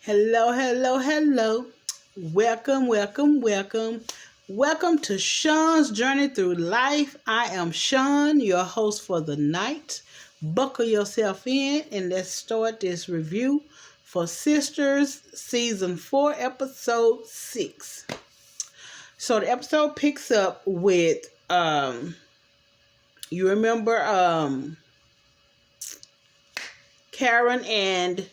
Hello, hello, hello. Welcome, welcome, welcome. Welcome to Sean's Journey Through Life. I am Sean, your host for the night. Buckle yourself in and let's start this review for Sistas Season 4, Episode 6. So the episode picks up with, you remember Karen and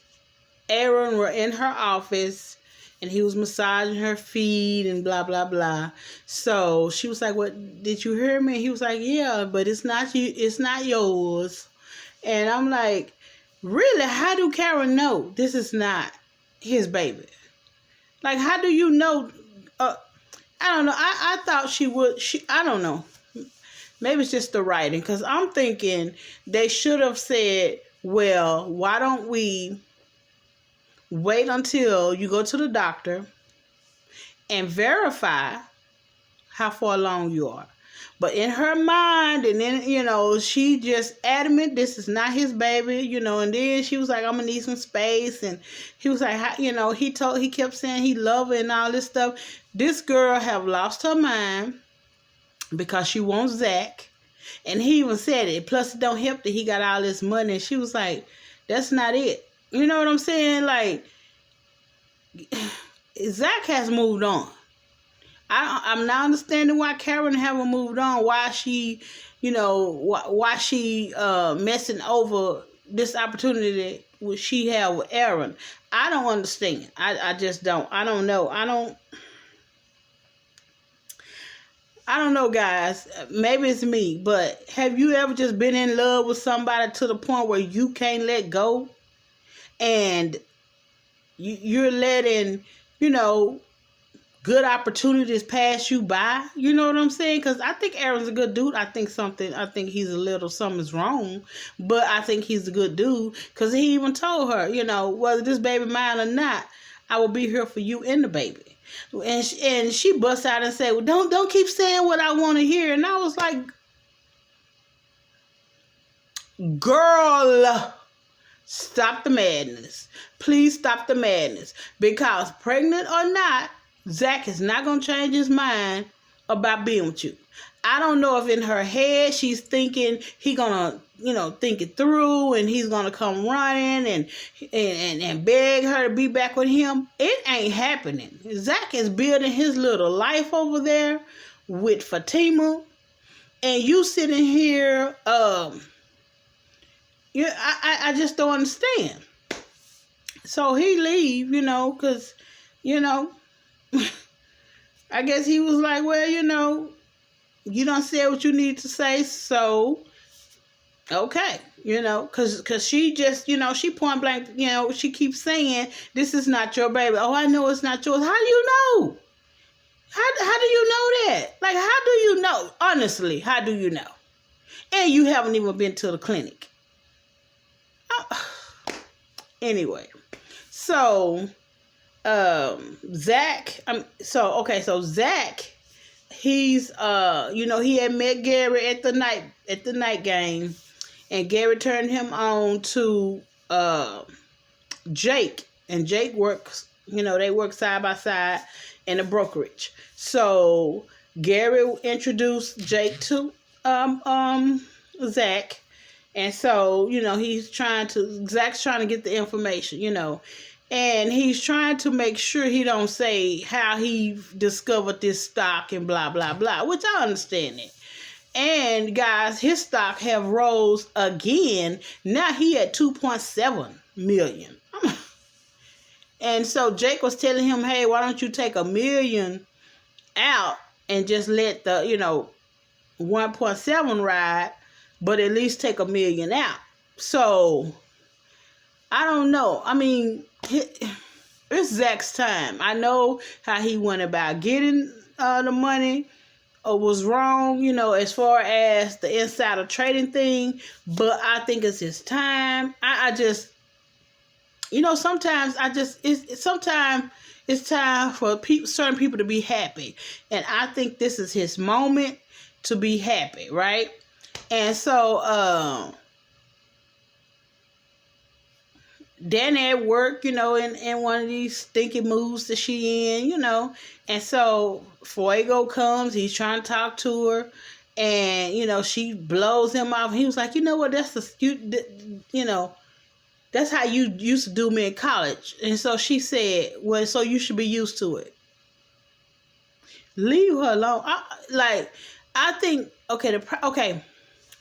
Aaron were in her office and he was massaging her feet and blah, blah, blah. So she was like, "What, did you hear me?" He was like, "Yeah, but it's not you. It's not yours." And I'm like, really? How do Karen know this is not his baby? Like, how do you know? I don't know. I thought she would. I don't know. Maybe it's just the writing. Because I'm thinking they should have said, well, why don't we wait until you go to the doctor and verify how far along you are. But in her mind, and then, she just adamant this is not his baby, and then she was like, "I'm going to need some space." And he was like, he kept saying he loved her and all this stuff. This girl have lost her mind because she wants Zach. And he even said it. Plus, it don't help that he got all this money. And she was like, that's not it. You know what I'm saying? Like, Zach has moved on. I'm not understanding why Karen haven't moved on. Why she, why she messing over this opportunity that she had with Aaron. I don't understand. I just don't. I don't know. I don't know, guys. Maybe it's me, but have you ever just been in love with somebody to the point where you can't let go? And you're letting, good opportunities pass you by. You know what I'm saying? Because I think Aaron's a good dude. I think he's a little something's wrong. But I think he's a good dude. Because he even told her, whether this baby mine or not, I will be here for you and the baby. And she busts out and said, "Well, don't keep saying what I want to hear." And I was like, girl, stop the madness. Please stop the madness. Because pregnant or not, Zach is not going to change his mind about being with you. I don't know if in her head she's thinking he going to, think it through and he's going to come running and beg her to be back with him. It ain't happening. Zach is building his little life over there with Fatima. And you sitting here, I just don't understand. So he leave, because, I guess he was like, well, you don't say what you need to say, so, okay, because she just, she point blank, she keeps saying, this is not your baby. Oh, I know it's not yours. How do you know? How do you know that? Like, how do you know? Honestly, how do you know? And you haven't even been to the clinic. Anyway, so Zach, so Zach, he's he had met Gary at the night game, and Gary turned him on to Jake, and Jake works, they work side by side in a brokerage. So Gary introduced Jake to Zach. And so, Zach's trying to get the information, and he's trying to make sure he don't say how he discovered this stock and blah, blah, blah, which I understand it. And guys, his stock have rose again. Now he at 2.7 million. And so Jake was telling him, hey, why don't you take $1 million out and just let the, 1.7 ride, but at least take $1 million out. So, I don't know. I mean, it's Zach's time. I know how he went about getting the money was wrong, as far as the insider trading thing. But I think it's his time. I just, sometimes sometimes it's time for certain people to be happy. And I think this is his moment to be happy, right? And so, Danny at work, in one of these stinky moods that she in, and so Fuego comes, he's trying to talk to her, and she blows him off. He was like, you know what, that's that's how you used to do me in college. And so she said, well, so you should be used to it. Leave her alone. I think,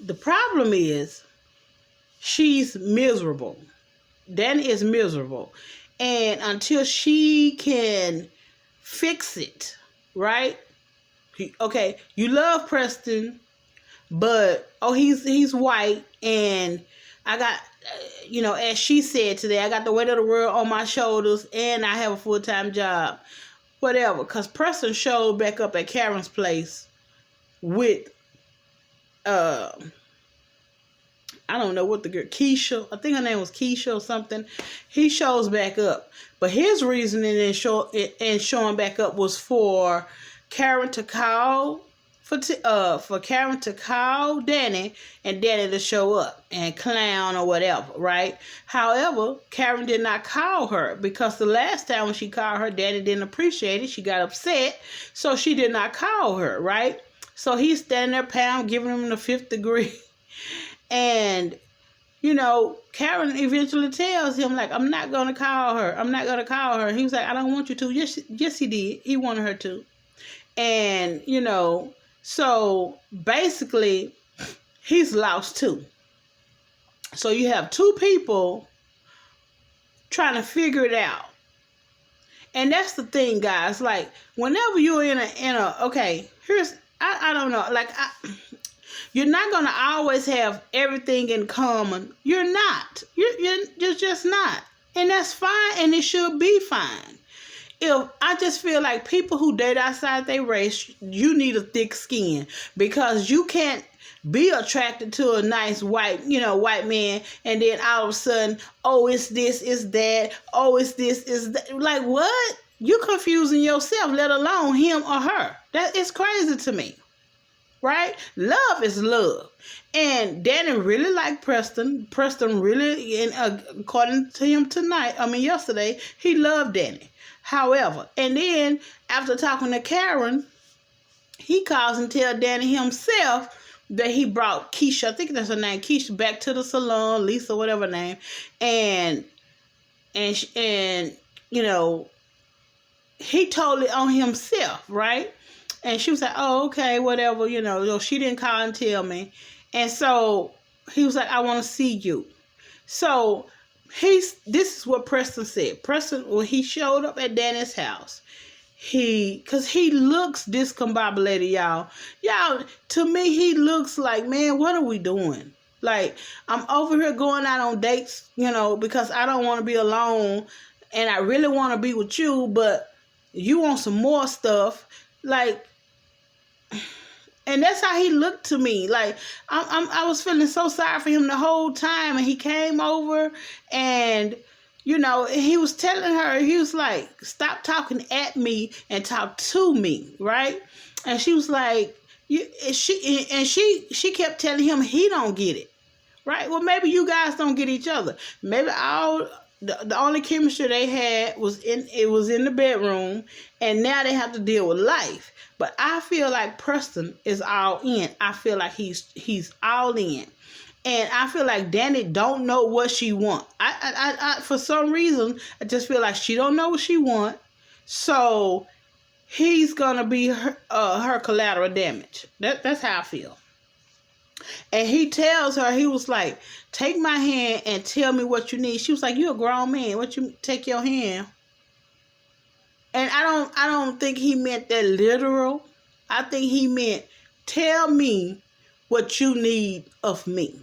the problem is she's miserable. Danny is miserable. And until she can fix it, right? Okay, you love Preston, but, he's white, and I got, as she said today, I got the weight of the world on my shoulders, and I have a full-time job. Whatever, because Preston showed back up at Karen's place with, I don't know what the girl, Keisha, I think her name was Keisha or something. He shows back up. But his reasoning in showing back up was for Karen to call, for Karen to call Danny, and Danny to show up and clown or whatever, right? However, Karen did not call her, because the last time when she called her, Danny didn't appreciate it. She got upset, so she did not call her, right? So he's standing there, pound, giving him the fifth degree. And, Karen eventually tells him, like, I'm not going to call her. I'm not going to call her. He was like, I don't want you to. Yes, he did. He wanted her to. And, so basically, he's lost too. So you have two people trying to figure it out. And that's the thing, guys. Like, whenever you're in a okay, I don't know, like, you're not going to always have everything in common. You're not. You're just not. And that's fine, and it should be fine. I just feel like people who date outside their race, you need a thick skin, because you can't be attracted to a nice white man, and then all of a sudden, it's this, it's that, it's this, is that. Like, what? You confusing yourself, let alone him or her. That is crazy to me. Right? Love is love. And Danny really liked Preston. Preston really, according to him yesterday, he loved Danny. However, and then after talking to Karen, he calls and tells Danny himself that he brought Keisha, I think that's her name, Keisha, back to the salon, Lisa, whatever her name, and he told it on himself, right? And she was like, oh, okay, whatever, she didn't call and tell me. And so he was like, I want to see you. So this is what Preston said. Preston, when he showed up at Danny's house, because he looks discombobulated, y'all. Y'all, to me, he looks like, man, what are we doing? Like, I'm over here going out on dates, because I don't want to be alone, and I really want to be with you, but you want some more stuff. Like, and that's how he looked to me. Like, I was feeling so sorry for him the whole time. And he came over, and, he was telling her, he was like, stop talking at me and talk to me, right? And she was like, she kept telling him he don't get it, right? Well, maybe you guys don't get each other. Maybe the only chemistry they had was in the bedroom, and now they have to deal with life. But I feel like Preston is all in. I feel like he's all in. And I feel like Danny don't know what she want. I for some reason, I just feel like she don't know what she want. So he's gonna be her collateral damage. That's how I feel. And he tells her, he was like, take my hand and tell me what you need. She was like, you're a grown man. What you take your hand? And I don't think he meant that literal. I think he meant, tell me what you need of me.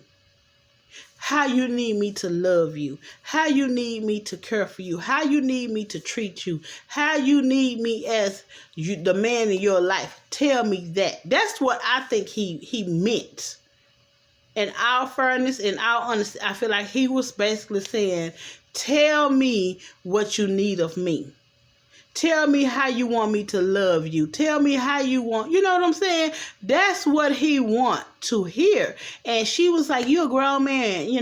How you need me to love you. How you need me to care for you. How you need me to treat you. How you need me as the man in your life. Tell me that. That's what I think he meant. In all fairness, in all honesty, I feel like he was basically saying, tell me what you need of me. Tell me how you want me to love you. Tell me how you want, you know what I'm saying? That's what he want to hear. And she was like, you're a grown man, you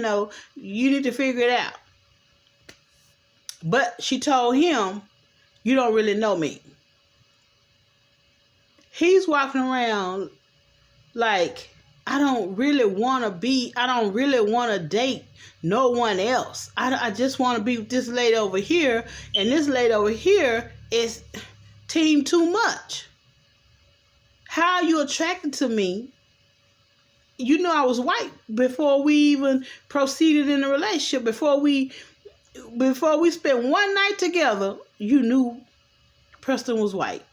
need to figure it out. But she told him, you don't really know me. He's walking around like, I don't really want to date no one else. I just want to be with this lady over here. And this lady over here is team too much. How are you attracted to me? You know I was white before we even proceeded in the relationship. Before we spent one night together, you knew Preston was white.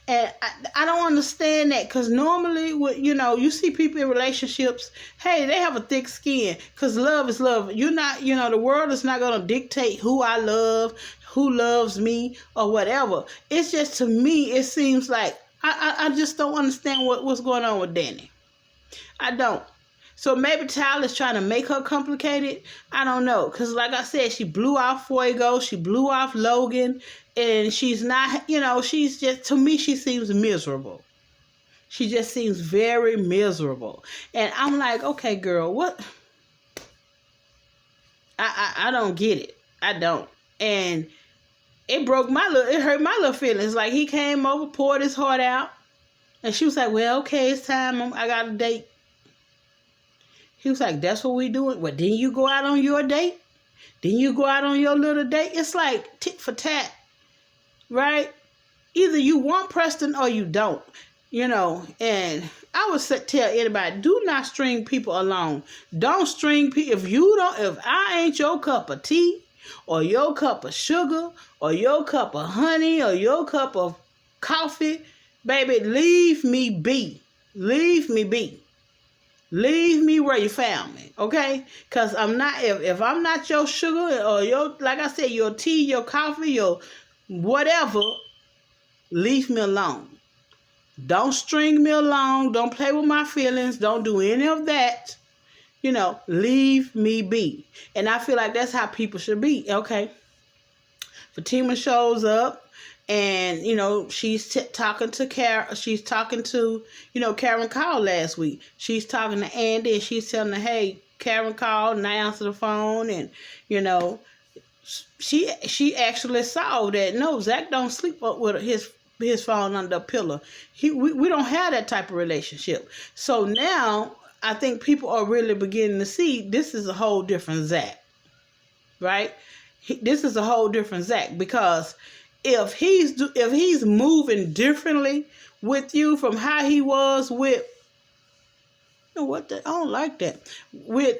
And I don't understand that, because normally, you see people in relationships, hey, they have a thick skin, because love is love. You're not, the world is not going to dictate who I love, who loves me, or whatever. It's just, to me, it seems like, I just don't understand what's going on with Danny. I don't. So maybe Tyler's trying to make her complicated. I don't know. Because like I said, she blew off Fuego. She blew off Logan. And she's not, she's just, to me, she seems miserable. She just seems very miserable. And I'm like, okay, girl, what? I don't get it. I don't. And it hurt my little feelings. Like, he came over, poured his heart out. And she was like, well, okay, it's time. I got a date. He was like, that's what we doing? Well, didn't you go out on your date? Didn't you go out on your little date? It's like tit for tat, right? Either you want Preston or you don't, And I would tell anybody, do not string people along. Don't string people. If I ain't your cup of tea, or your cup of sugar, or your cup of honey, or your cup of coffee, baby, leave me be. Leave me be. Leave me where you found me, okay? Because I'm not, if I'm not your sugar or your, like I said, your tea, your coffee, your whatever, leave me alone. Don't string me along. Don't play with my feelings. Don't do any of that. Leave me be. And I feel like that's how people should be, okay? Fatima shows up. And, she's talking to Karen. She's talking to, Karen called last week. She's talking to Andy, and she's telling her, hey, Karen called, and I answered the phone. And, she actually saw that, no, Zach don't sleep up with his phone under a pillow. We don't have that type of relationship. So now I think people are really beginning to see this is a whole different Zach, right? This is a whole different Zach, because if he's moving differently with you from how he was with, I don't like that, with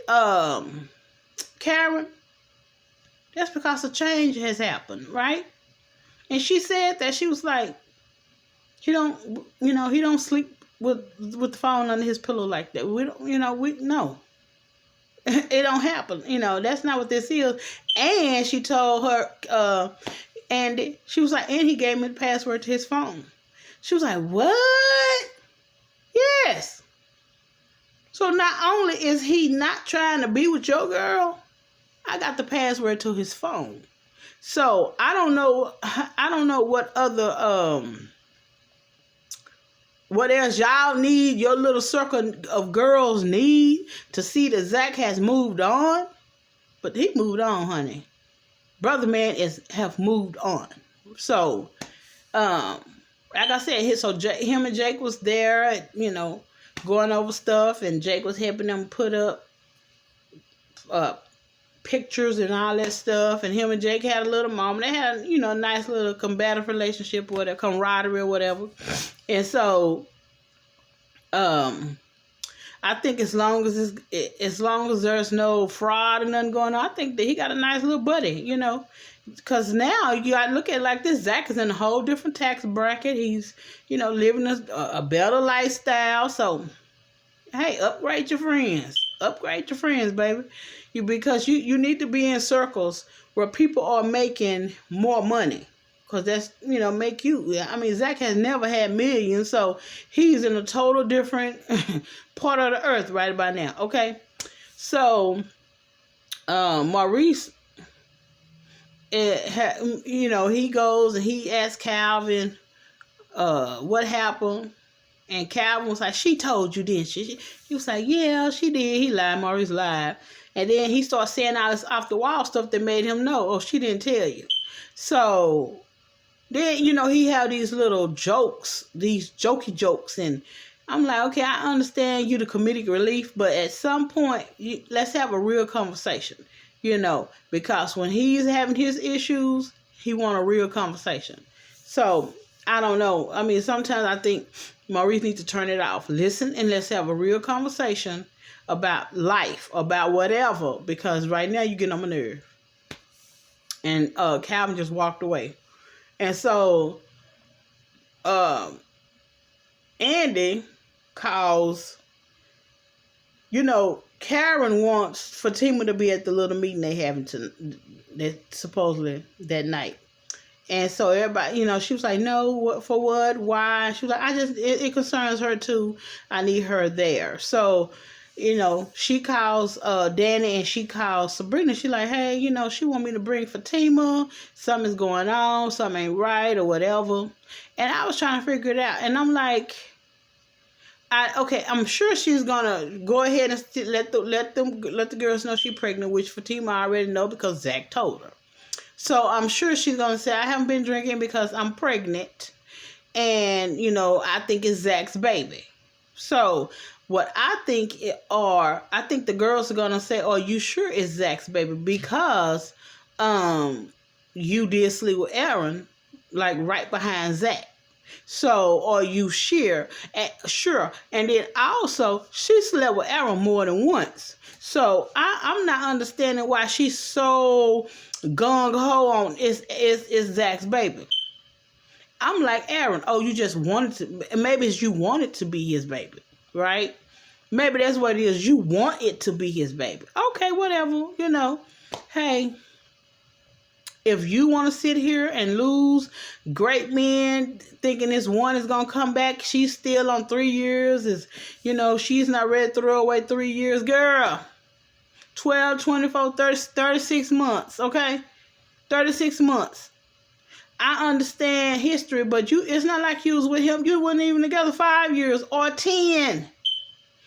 Karen, that's because a change has happened, right? And she said that, she was like, he don't sleep with the phone under his pillow like that. We don't, no. It don't happen. That's not what this is. And she told her, Andy, she was like, and he gave me the password to his phone. She was like, what? Yes. So not only is he not trying to be with your girl, I got the password to his phone. So I don't know what other, what else y'all need, your little circle of girls need to see that Zach has moved on. But he moved on, honey. Brother man have moved on. So, like I said, him and Jake was there, going over stuff, and Jake was helping them put up pictures and all that stuff. And him and Jake had a little moment. They had, a nice little combative relationship, or whatever, camaraderie or whatever. And so, I think as long as there's no fraud and nothing going on, I think that he got a nice little buddy, because now you got to look at it like this. Zach is in a whole different tax bracket. He's, living a better lifestyle. So, hey, upgrade your friends. Upgrade your friends, baby. Because you need to be in circles where people are making more money. Because that's, make you. I mean, Zach has never had millions, so he's in a total different part of the earth right about now, okay? So, Maurice, he goes and he asks Calvin what happened. And Calvin was like, she told you, didn't she? He was like, yeah, she did. He lied. Maurice lied. And then he started saying all this off the wall stuff that made him know, oh, she didn't tell you. So then, you know, he had these little jokes, these jokey jokes. And I'm like, okay, I understand you the comedic relief, but at some point, let's have a real conversation, you know, because when he's having his issues, he want a real conversation. So I don't know. I mean, sometimes I think Maurice needs to turn it off. Listen and let's have a real conversation about life, about whatever, because right now you're getting on my nerve. And Calvin just walked away. And so Andy calls, you know, Karen wants Fatima to be at the little meeting they having supposedly that night. And so everybody, you know, she was like, no, what, for what? Why? She was like, it concerns her too. I need her there. So, you know, she calls Danny and she calls Sabrina. She like, hey, you know, she want me to bring Fatima. Something's going on. Something ain't right or whatever. And I was trying to figure it out. And I'm like, okay, I'm sure she's gonna go ahead and let the girls know she's pregnant, which Fatima already know because Zach told her. So I'm sure she's going to say, I haven't been drinking because I'm pregnant. And, you know, I think it's Zach's baby. So what I think the girls are going to say, oh, you sure it's Zach's baby? Because you did sleep with Aaron, like right behind Zach. So, or you sure. And then also, she slept with Aaron more than once. So I'm not understanding why she's so gung-ho on it's Zach's baby. I'm like, Aaron, oh, you just wanted to, maybe it's you wanted to be his baby, right? Maybe that's what it is. You want it to be his baby. Okay, whatever, you know. Hey, if you want to sit here and lose great men thinking this one is going to come back, she's still on 3 years, you know, she's not ready to throw away 3 years. Girl, 12, 24, 30, 36 months, okay? 36 months. I understand history, but it's not like you was with him. You weren't even together 5 years or 10.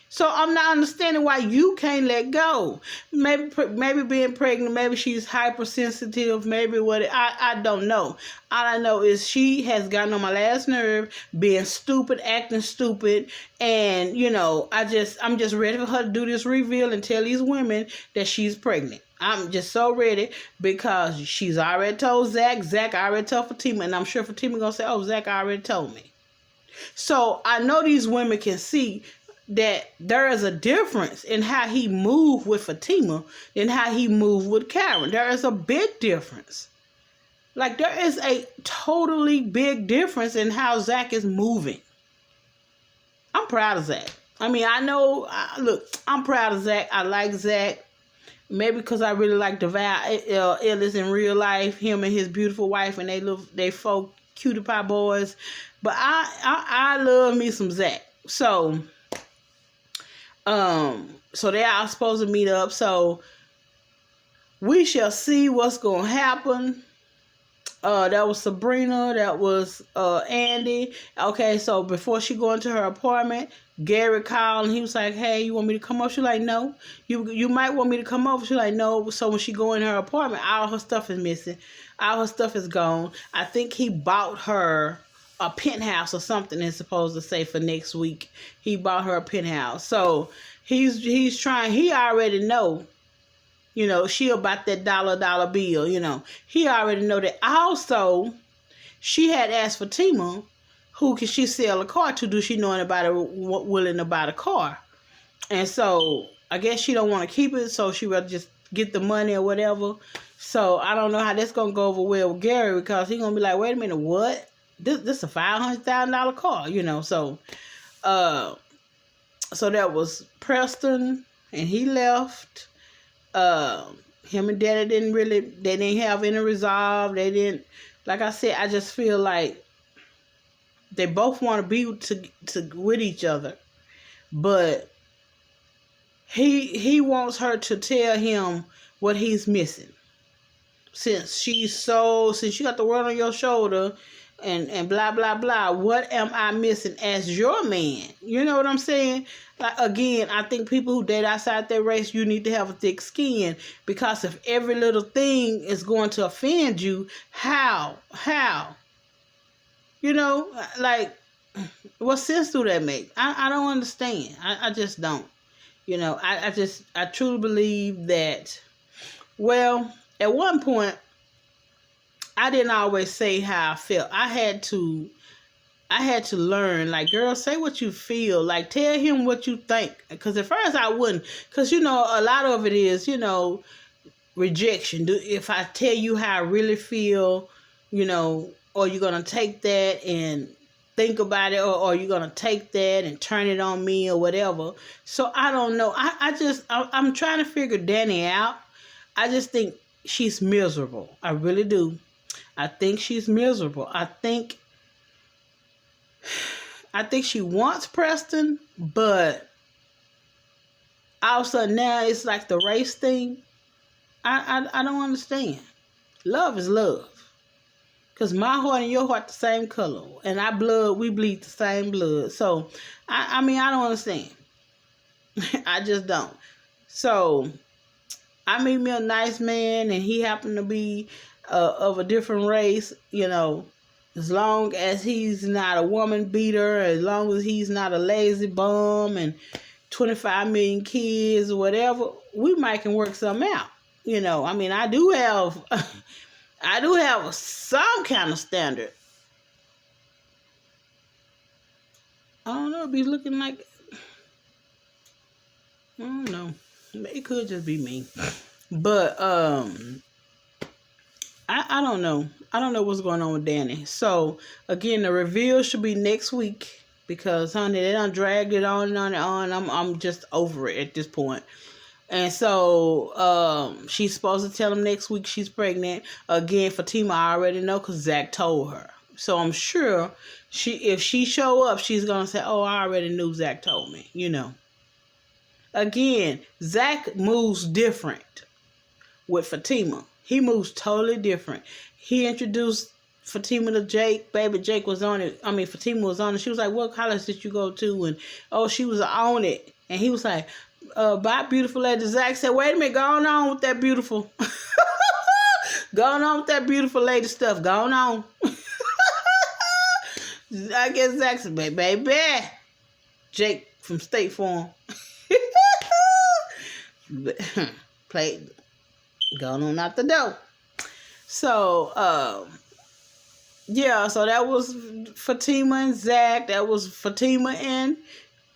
So I'm not understanding why you can't let go. Maybe being pregnant, maybe she's hypersensitive, maybe I don't know. All I know is she has gotten on my last nerve, being stupid, acting stupid, and you know, I'm just ready for her to do this reveal and tell these women that she's pregnant. I'm just so ready because she's already told Zach. Zach already told Fatima, and I'm sure Fatima gonna say, "Oh, Zach already told me." So I know these women can see that there is a difference in how he moved with Fatima than how he moved with Karen. There is a big difference. Like, there is a totally big difference in how Zach is moving. I'm proud of Zach. I mean, look, I'm proud of Zach. I like Zach. Maybe because I really like Deval Ellis in real life, him and his beautiful wife, and they folk cutie pie boys. But I love me some Zach. So they are supposed to meet up. So we shall see what's gonna happen. That was Sabrina. That was Andy. Okay, so before she go into her apartment, Gary called and he was like, "Hey, you want me to come over?" She's like, "No." You might want me to come over. She's like, "No." So when she go in her apartment, all her stuff is missing. All her stuff is gone. I think he bought her a penthouse or something. It's supposed to say for next week. He bought her a penthouse. So he's trying. He already know. You know, she about that dollar bill, you know. He already know that. Also, she had asked Fatima, who can she sell a car to? Do she know anybody willing to buy the car? And so, I guess she don't want to keep it, so she rather just get the money or whatever. So, I don't know how that's going to go over well with Gary, because he's going to be like, wait a minute, what? This is a $500,000 car, you know. So, so that was Preston, and he left. Him and Daddy they didn't have any resolve. They didn't, like I said, I just feel like they both want to be with each other, but he wants her to tell him what he's missing. Since you got the world on your shoulder, and blah, blah, blah. What am I missing as your man? You know what I'm saying? Like, again, I think people who date outside their race, you need to have a thick skin, because if every little thing is going to offend you, how? You know, like, what sense do that make? I don't understand. I just don't. You know, I truly believe that, well, at one point, I didn't always say how I felt. I had to learn, like, girl, say what you feel. Like, tell him what you think. Because at first I wouldn't. Because, you know, a lot of it is, you know, rejection. If I tell you how I really feel, you know, or you're going to take that and think about it, or you're going to take that and turn it on me or whatever. So I don't know. I'm trying to figure Danny out. I just think she's miserable. I really do. I think she's miserable. I think she wants Preston, but all of a sudden now it's like the race thing. I don't understand. Love is love. Because my heart and your heart the same color. And we bleed the same blood. So, I mean, I don't understand. I just don't. So, I meet me a nice man, and he happened to be of a different race, you know. As long as he's not a woman beater, as long as he's not a lazy bum and 25 million kids or whatever, we might can work something out. You know, I mean, I do have some kind of standard. I don't know, it'd be looking like, I don't know. It could just be me. But I don't know. I don't know what's going on with Danny. So, again, the reveal should be next week, because, honey, they done dragged it on and on and on. I'm just over it at this point. And so, she's supposed to tell him next week she's pregnant. Again, Fatima, I already know, because Zach told her. So, I'm sure if she show up, she's going to say, oh, I already knew Zach told me, you know. Again, Zach moves different with Fatima. He moves totally different. He introduced Fatima to Jake. Baby Jake was on it. I mean, Fatima was on it. She was like, what college did you go to? And, oh, she was on it. And he was like, bye, beautiful lady. Zach said, wait a minute, go on with that beautiful. Go on with that beautiful lady stuff. Go on. I guess Zach said, baby. Jake from State Farm. Played. Going on out the door. So, yeah, so that was Fatima and Zach. That was Fatima and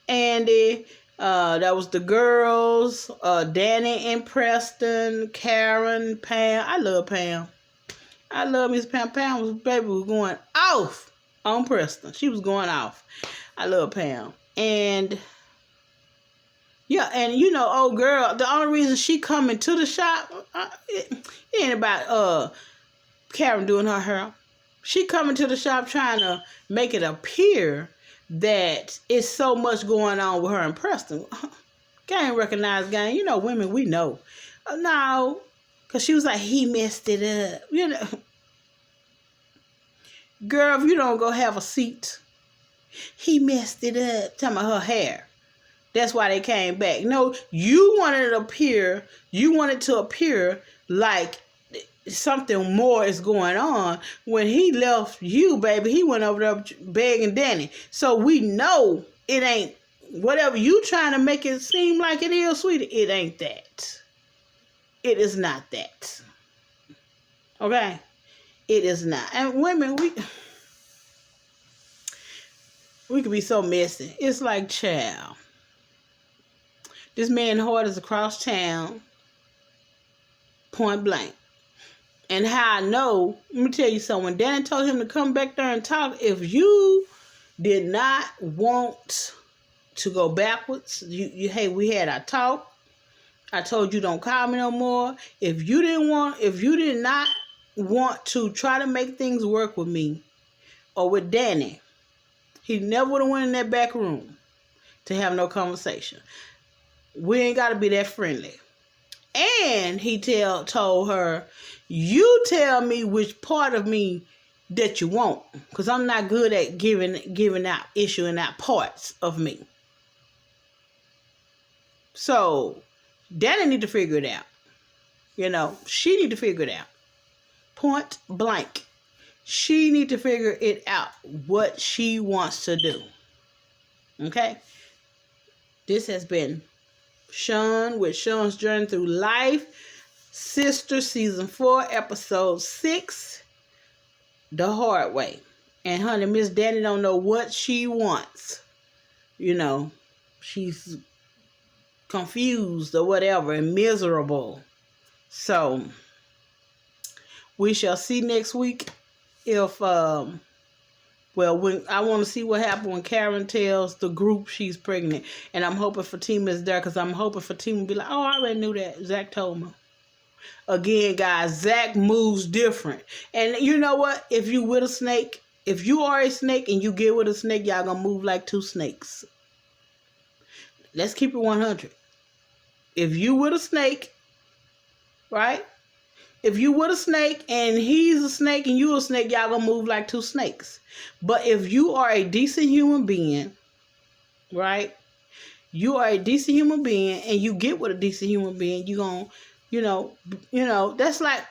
Andy. That was the girls. Danny and Preston. Karen, Pam. I love Pam. I love Miss Pam. Pam was going off on Preston. She was going off. I love Pam. And yeah, and you know, old girl, the only reason she coming to the shop, it ain't about Karen doing her hair. She coming to the shop trying to make it appear that it's so much going on with her and Preston. Gang recognize gang. You know, women, we know. No, because she was like, he messed it up. You know. Girl, if you don't go have a seat, he messed it up. Talking about her hair. That's why they came back. No, you wanted to appear like something more is going on. When he left you, baby, he went over there begging Danny. So we know it ain't whatever you trying to make it seem like it is, sweetie. It ain't that. It is not that. Okay? It is not. And women, we could be so messy. It's like, child. This man's heart is across town, point blank. And how I know, let me tell you something. When Danny told him to come back there and talk, if you did not want to go backwards, hey, we had our talk. I told you don't call me no more. If you did not want to try to make things work with me or with Danny, he never would have went in that back room to have no conversation. We ain't got to be that friendly. And he told her, you tell me which part of me that you want. Because I'm not good at issuing out parts of me. So, Daddy need to figure it out. She need to figure it out. Point blank. She need to figure it out, what she wants to do. Okay? This has been Sean with Sean's Journey Through Life. Sistas Season 4, Episode 6. The Hard Way. And honey, Miss Danny don't know what she wants. She's confused or whatever and miserable. So, we shall see next week if, when I want to see what happened when Karen tells the group she's pregnant. And I'm hoping Fatima is there because I'm hoping Fatima will be like, oh, I already knew that. Zach told me. Again, guys, Zach moves different. And you know what? If you with a snake, if you are a snake and you get with a snake, y'all gonna move like two snakes. Let's keep it 100. If you with a snake, right? If you with a snake and he's a snake and you a snake, y'all gonna move like two snakes. But if you are a decent human being, right? You are a decent human being and you get with a decent human being, you gonna, that's like,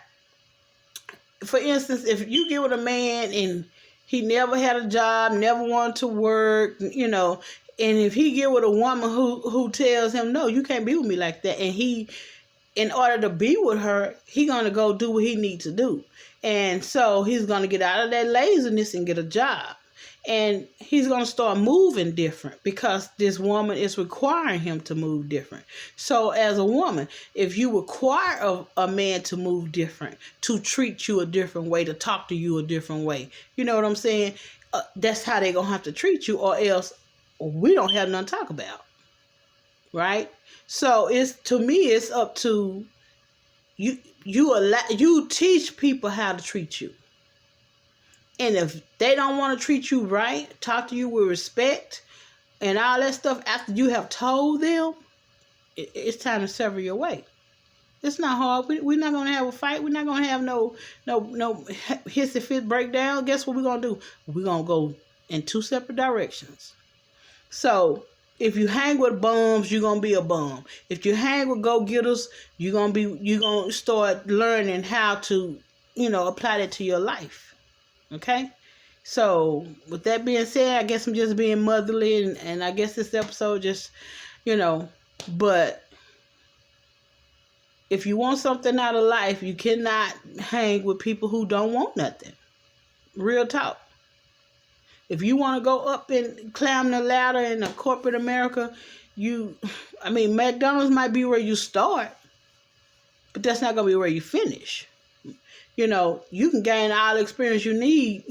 for instance, if you get with a man and he never had a job, never wanted to work, and if he get with a woman who tells him, no, you can't be with me like that, and he, in order to be with her, he gonna go do what he needs to do. And so he's gonna get out of that laziness and get a job. And he's gonna start moving different because this woman is requiring him to move different. So as a woman, if you require a man to move different, to treat you a different way, to talk to you a different way, you know what I'm saying? That's how they're gonna have to treat you, or else we don't have nothing to talk about, right? So to me, it's up to you. You teach people how to treat you, and if they don't want to treat you right, talk to you with respect, and all that stuff after you have told them, it's time to sever your way. It's not hard. We're not gonna have a fight. We're not gonna have no hissy fit breakdown. Guess what we're gonna do? We're gonna go in two separate directions. So if you hang with bums, you're gonna be a bum. If you hang with go-getters, you're gonna start learning how to, apply that to your life. Okay? So with that being said, I guess I'm just being motherly, and I guess this episode just, but if you want something out of life, you cannot hang with people who don't want nothing. Real talk. If you want to go up and climb the ladder in a corporate America, McDonald's might be where you start, but that's not going to be where you finish. You can gain all the experience you need,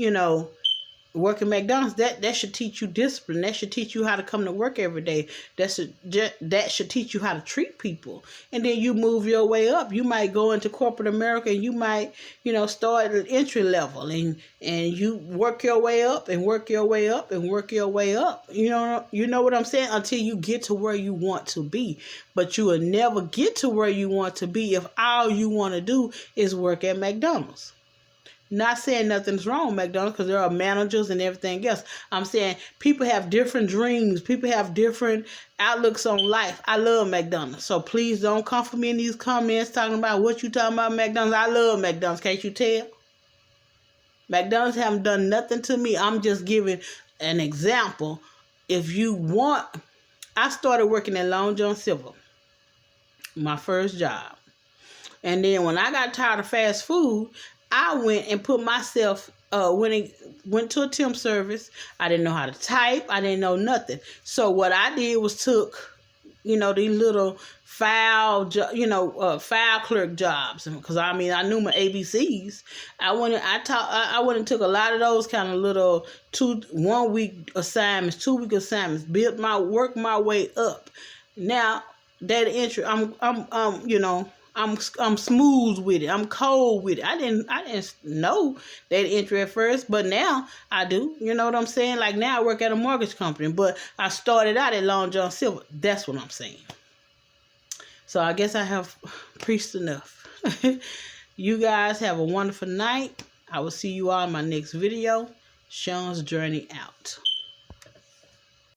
working McDonald's. That should teach you discipline. That should teach you how to come to work every day. That should teach you how to treat people. And then you move your way up. You might go into corporate America and you might, start at entry level and you work your way up and work your way up and work your way up. You know what I'm saying? Until you get to where you want to be. But you will never get to where you want to be if all you want to do is work at McDonald's. Not saying nothing's wrong with McDonald's because there are managers and everything else. I'm saying people have different dreams. People have different outlooks on life. I love McDonald's. So please don't come for me in these comments talking about what you talking about McDonald's. I love McDonald's. Can't you tell? McDonald's haven't done nothing to me. I'm just giving an example. If you want, I started working at Long John Silver, my first job. And then when I got tired of fast food, I went and put myself, went to a temp service. I didn't know how to type. I didn't know nothing. So what I did was took, these little file clerk jobs. Because I knew my ABCs. I went and took a lot of those kind of little 1 week assignments, 2 week assignments, work my way up. Now, data entry, I'm smooth with it. I'm cold with it. I didn't know data entry at first, but now I do. You know what I'm saying? Like now I work at a mortgage company, but I started out at Long John Silver. That's what I'm saying. So I guess I have preached enough. You guys have a wonderful night. I will see you all in my next video. Sean's Journey out.